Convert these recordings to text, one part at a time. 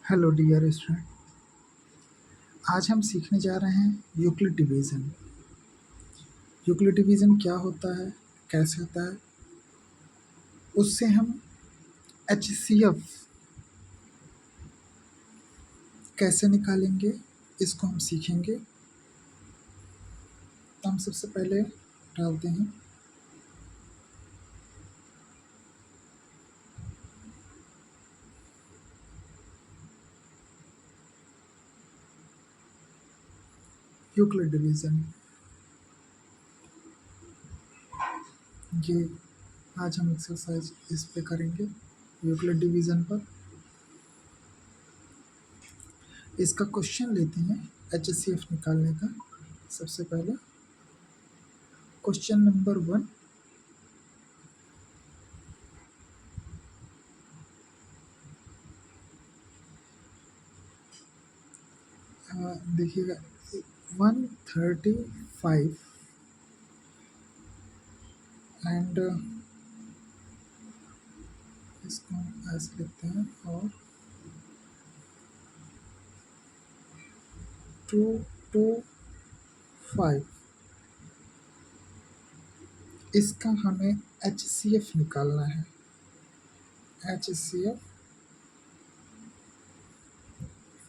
Hello dear student. आज हम सीखने जा रहे हैं यूक्लिड डिवीज़न। यूक्लिड डिवीज़न क्या होता है, कैसे होता है, उससे हम HCF कैसे निकालेंगे, इसको हम सीखेंगे। तो हम सबसे पहले डालते हैं यूक्लिड डिवीज़न। ये आज हम एक्सरसाइज इस पे करेंगे यूक्लिड डिवीज़न पर। इसका क्वेश्चन लेते हैं HCF निकालने का। सबसे पहले क्वेश्चन नंबर 1। देखिएगा 135 एंड इसको हम ऐसे लिखते हैं और 225, इसका हमें HCF निकालना है। HCF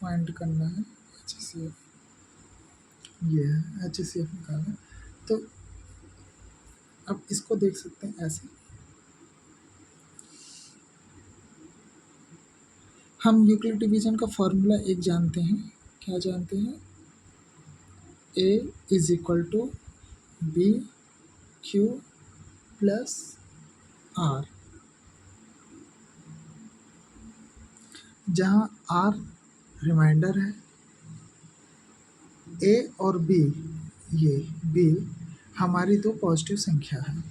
फाइंड करना है। HCF ये है, HCF निकालना है। तो अब इसको देख सकते हैं ऐसे। हम यूक्लिड डिवीजन का फॉर्मूला एक जानते हैं। क्या जानते हैं? A is equal to B Q plus R, जहाँ R रिमाइंडर है, A और B, ये B हमारी दो पॉजिटिव संख्या है।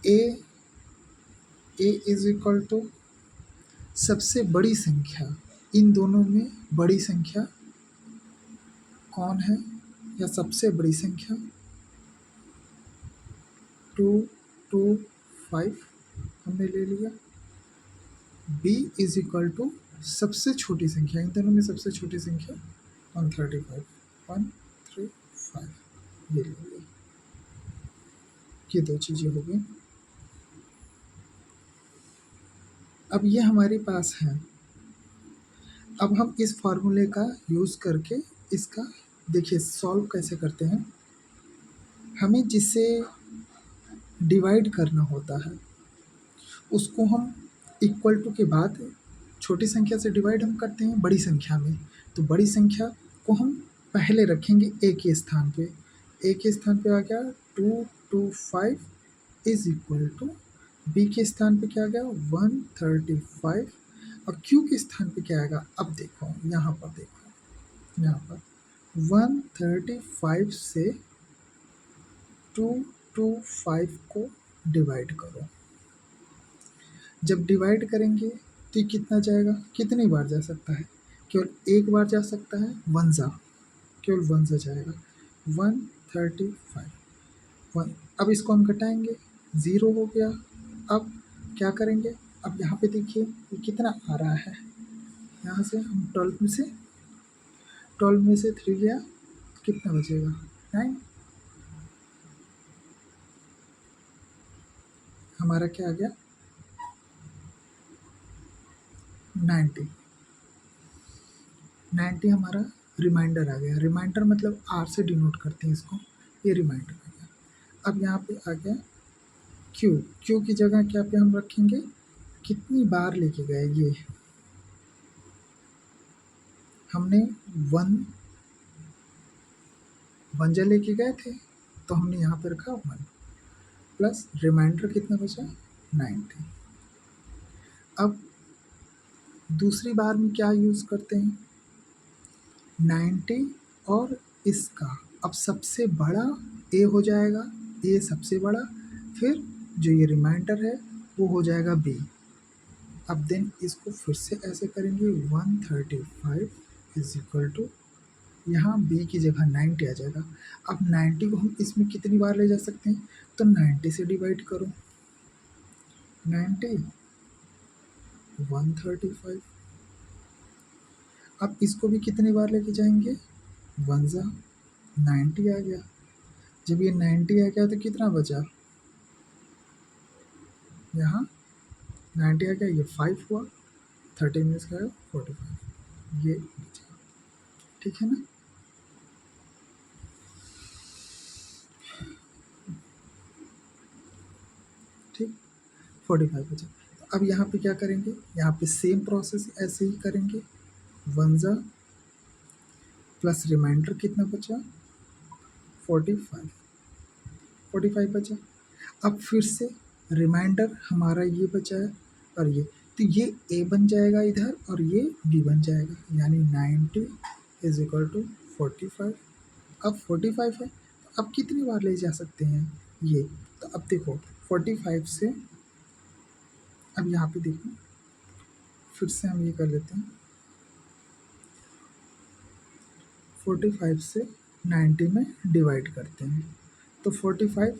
A इज इक्वल टू सबसे बड़ी संख्या, इन दोनों में बड़ी संख्या कौन है या सबसे बड़ी संख्या 225 हमने ले लिया। B इज इक्वल टू सबसे छोटी संख्या, इन दोनों में सबसे छोटी संख्या 135 ये ले लिया। ये दो चीज़ें हो गई। अब ये हमारे पास है। अब हम इस फॉर्मूले का यूज़ करके इसका देखिए सॉल्व कैसे करते हैं। हमें जिससे डिवाइड करना होता है उसको हम इक्वल टू के बाद छोटी संख्या से डिवाइड हम करते हैं बड़ी संख्या में। तो बड़ी संख्या को हम पहले रखेंगे ए के स्थान पे। ए के स्थान पे आ गया 225 इज इक्वल टू बी के स्थान पे क्या आ गया 135 और क्यू के स्थान पे क्या आएगा। अब देखो यहाँ पर, देखो यहाँ पर 135 से 225 को डिवाइड करो। जब डिवाइड करेंगे तो ये कितना जाएगा, कितनी बार जा सकता है? केवल एक बार जा सकता है, वनजा, केवल वनजा जाएगा 135 1। अब इसको हम घटाएंगे, 0 हो गया। अब क्या करेंगे, अब यहाँ पे देखिए ये कितना आ रहा है। यहाँ से हम 12 में से 3 गया, कितना बचेगा 9। हमारा क्या आ गया 90 हमारा रिमाइंडर आ गया। रिमाइंडर मतलब R से डिनोट करते हैं इसको, ये रिमाइंडर आ गया। अब यहाँ पे आ गया क्यू की जगह क्या पे हम रखेंगे, कितनी बार लेके गए ये, हमने वन जा लेके गए थे तो हमने यहाँ पे रखा 1 प्लस रिमाइंडर कितना बचा 90। अब दूसरी बार में क्या यूज़ करते हैं 90 और इसका, अब सबसे बड़ा ए हो जाएगा, ए सबसे बड़ा, फिर जो ये रिमाइंडर है वो हो जाएगा बी। अब देन इसको फिर से ऐसे करेंगे 135 इज इक्वल टू, यहाँ बी की जगह 90 आ जाएगा। अब 90 को हम इसमें कितनी बार ले जा सकते हैं, तो 90 से डिवाइड करो, 90, 135। अब इसको भी कितनी बार लेके जाएंगे, 1 जा 90 आ गया। जब ये 90 आ गया तो कितना बचा, यहाँ 90 आ गया, ये 5 हुआ, 30 में इसका 45, ये बचा। ठीक है ना। ठीक, 45 बचा। अब यहाँ पे क्या करेंगे, यहाँ पे सेम प्रोसेस ऐसे ही करेंगे, 1 जा प्लस रिमाइंडर कितना बचा, 45, 45 बचा। अब फिर से रिमाइंडर हमारा ये बचा है और ये, तो ये ए बन जाएगा इधर और ये बी बन जाएगा, यानी 90 इज इक्वल टू 45। अब 45 है तो अब कितनी बार ले जा सकते हैं ये, तो अब देखो 45 से, अब यहाँ पे देखो फिर से हम ये कर लेते हैं, 45 से 90 में डिवाइड करते हैं, तो 45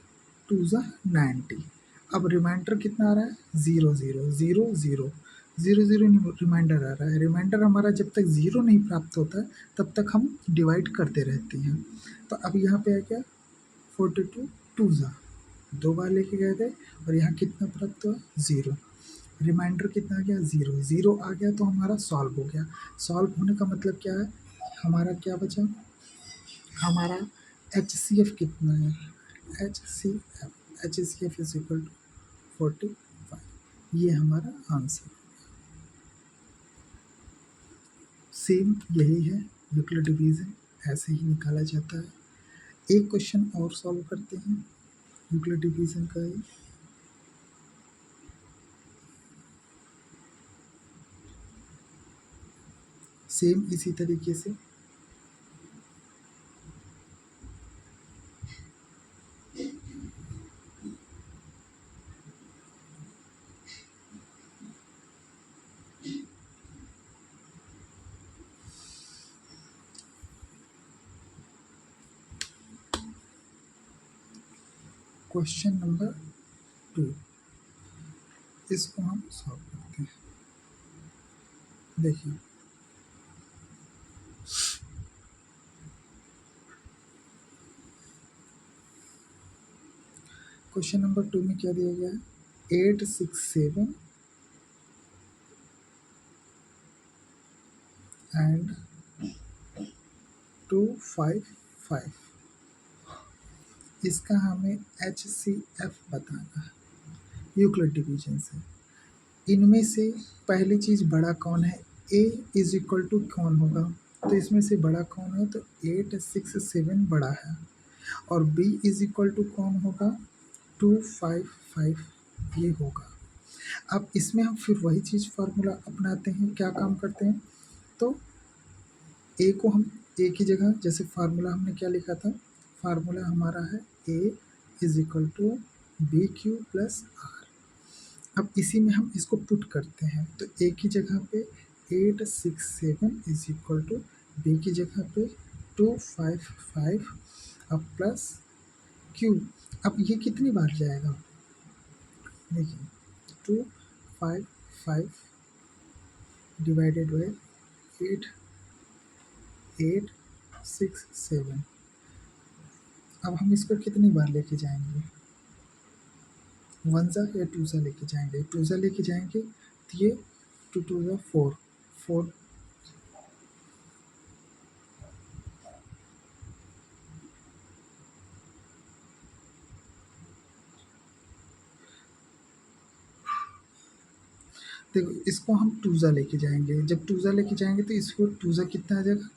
टू ज़ा 90। अब रिमाइंडर कितना आ रहा है, 0 0 0 0 0 0 रिमाइंडर आ रहा है। रिमाइंडर हमारा जब तक 0 नहीं प्राप्त होता तब तक हम डिवाइड करते रहते हैं। तो अब यहाँ पे आ गया 42 टू ज़ा, 2 बार लेके गए थे और यहाँ कितना प्राप्त हुआ, 0। रिमाइंडर कितना आ गया, 0 0 आ गया, तो हमारा सॉल्व हो गया। सॉल्व होने का मतलब क्या है, हमारा क्या बचा, हमारा HCF कितना है, HCF इज इक्वल टू 45, ये हमारा आंसर। सेम यही है, यूक्लिड डिवीजन ऐसे ही निकाला जाता है। एक क्वेश्चन और सॉल्व करते हैं यूक्लिड डिवीजन का ही। सेम इसी तरीके से क्वेश्चन नंबर 2, इसको हम सॉल्व करते हैं। देखिए क्वेश्चन नंबर 2 में क्या दिया गया है, 867 एंड 255, इसका हमें HCF बताना है यूक्लिड डिवीजन से। इनमें से पहली चीज़ बड़ा कौन है, A इज इक्वल टू कौन होगा, तो इसमें से बड़ा कौन है, तो 867 बड़ा है, और B इज इक्वल टू कौन होगा, 255 ये होगा। अब इसमें हम फिर वही चीज़ फार्मूला अपनाते हैं, क्या काम करते हैं, तो ए को हम ए की जगह, जैसे फार्मूला हमने क्या लिखा था, फार्मूला हमारा है A is equal to B Q plus R. अब इसी में हम इसको पुट करते हैं, तो ए की जगह पे 867 इज इक्वल टू बी की जगह पे 255, अब प्लस क्यू। अब ये कितनी बार जाएगा, देखिए 255 डिवाइडेड बाई 867, अब हम इसको कितनी बार लेके जाएंगे, 1 ज़ा या 2 ज़ा लेके जाएंगे, 2 ज़ा लेके जाएंगे तो ये 2 2 ज़ा 4 4, देखो इसको हम 2 ज़ा लेके जाएंगे, जब 2 ज़ा लेके जाएंगे तो इसको 2 ज़ा कितना आ जाएगा,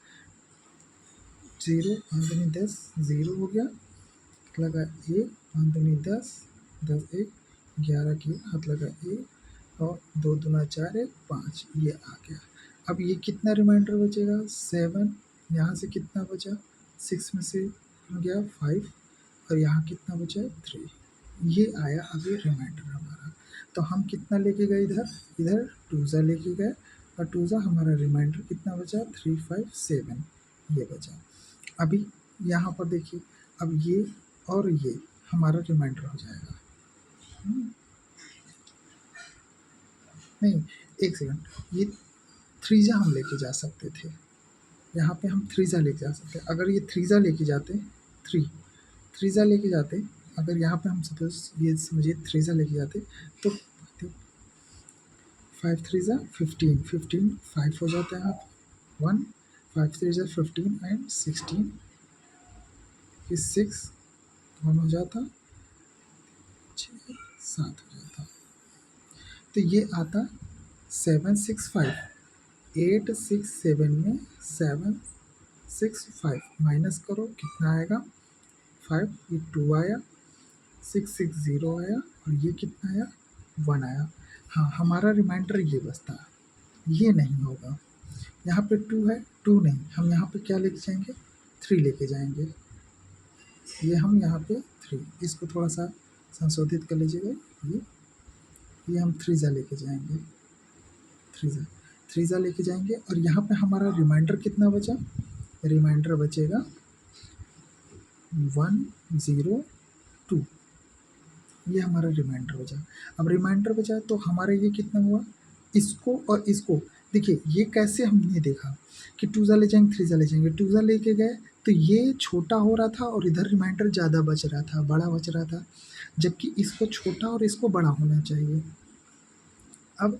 0 5 10, 0 हो गया, लगा 1 5 10, 10 1 11 की हाथ लगा 1 और 2 दूना 4 1 5, ये आ गया। अब ये कितना रिमाइंडर बचेगा, 7, यहाँ से कितना बचा, 6 में से गया 5 और यहाँ कितना बचा 3, ये आया अभी रिमाइंडर हमारा। तो हम कितना लेके गए इधर, इधर 2 ज़ा लेके गए और 2 ज़ा हमारा रिमाइंडर कितना बचा, 357 ये बचा। अभी यहाँ पर देखिए, अब ये और ये हमारा रिमाइंडर हो जाएगा। नहीं, एक सेकंड, ये थ्रीजा हम लेके जा सकते थे, यहाँ पे हम थ्रीजा लेके जा सकते। अगर ये थ्रीजा लेके जाते, थ्रीजा लेके जाते, अगर यहाँ पे हम सपोज ये समझिए थ्रीजा लेके जाते, तो 5 थ्रीजा 15, 15 5 हो जाता है, आप 1, 5 थ्रीजा 15 एंड 16 इज 6, 1 हो जाता, 6 7 हो जाता। तो ये आता 765, 867 में 765 माइनस करो, कितना आएगा 5, ये 2 आया, 660 आया, और ये कितना आया 1 आया। हाँ, हमारा रिमाइंडर ये बचता, ये नहीं होगा। यहाँ पे 2 है, 2 नहीं, हम यहाँ पे क्या लेके जाएंगे 3 लेके जाएंगे। ये हम यहाँ पे 3, इसको थोड़ा सा संशोधित कर लीजिएगा, ये हम थ्रीजा लेके जाएंगे, थ्रीजा लेके जाएंगे। और यहाँ पे हमारा रिमाइंडर कितना बचा, रिमाइंडर बचेगा 102, ये हमारा रिमाइंडर बचा। अब रिमाइंडर बचा तो हमारा ये कितना हुआ, इसको और इसको देखिए, ये कैसे हमने देखा कि टूजा ले जाएंगे थ्रीजा ले जाएंगे, टूजा लेके गए तो ये छोटा हो रहा था और इधर रिमाइंडर ज़्यादा बच रहा था, बड़ा बच रहा था, जबकि इसको छोटा और इसको बड़ा होना चाहिए। अब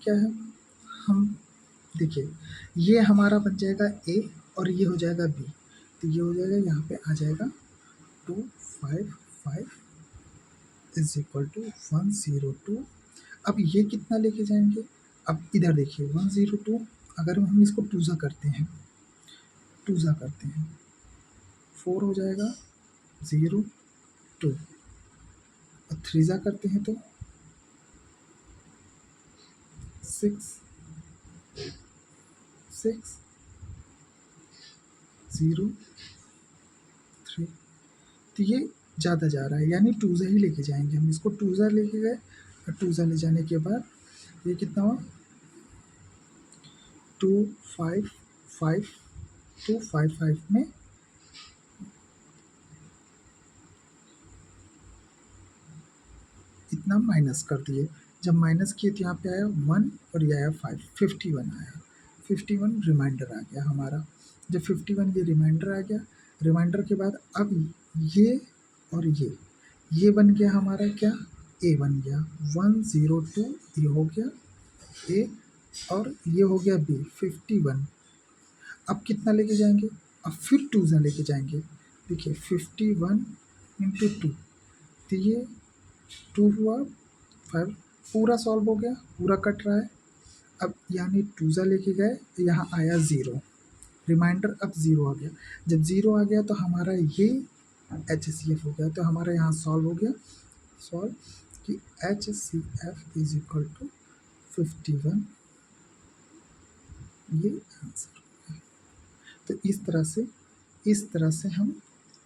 क्या है, हम देखिए, ये हमारा बन जाएगा ए और ये हो जाएगा बी, तो ये हो जाएगा, यहाँ पे आ जाएगा 255 इज इक्वल टू 102। अब ये कितना लेके जाएंगे, अब इधर देखिए 102, अगर हम इसको टूजा करते हैं, 4 हो जाएगा 0 2, और थ्रीजा करते हैं तो 6 0 3, तो ये ज़्यादा जा रहा है, यानी टूजा ही लेके जाएंगे हम इसको, टूजा लेके गए, और टूजा ले जाने के बाद ये कितना हुआ 255, 255 में इतना माइनस कर दिए, जब माइनस किए तो यहाँ पे आया 1 और ये आया 5, 51 आया, 51 रिमाइंडर आ गया हमारा। जब 51 ये रिमाइंडर आ गया, रिमाइंडर के बाद अब ये और ये बन गया हमारा क्या, ए बन गया, 102 ये हो गया ए, और ये हो गया बी 51। अब कितना लेके जाएंगे, अब फिर टूजा लेके जाएंगे, देखिए 51 इंटू 2, तो ये 2 हुआ 5, पूरा सॉल्व हो गया, पूरा कट रहा है। अब यानी टूजा लेके गए तो यहाँ आया 0, रिमाइंडर अब 0 आ गया, जब 0 आ गया तो हमारा ये HCF हो गया, तो हमारा यहाँ सॉल्व हो गया, सॉल्व कि HCF इज इक्वल टू 51, ये आंसर हो गया। तो इस तरह से हम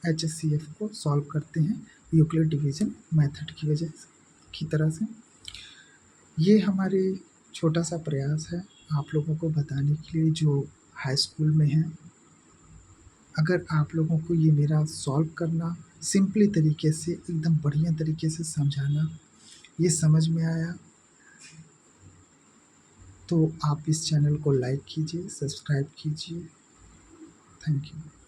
HCF को सॉल्व करते हैं यूक्लिड डिवीजन मेथड की वजह से, की तरह से। ये हमारे छोटा सा प्रयास है आप लोगों को बताने के लिए जो हाई स्कूल में हैं। अगर आप लोगों को ये मेरा सॉल्व करना सिंपली तरीके से, एकदम बढ़िया तरीके से समझाना ये समझ में आया, तो आप इस चैनल को लाइक कीजिए, सब्सक्राइब कीजिए। Thank you.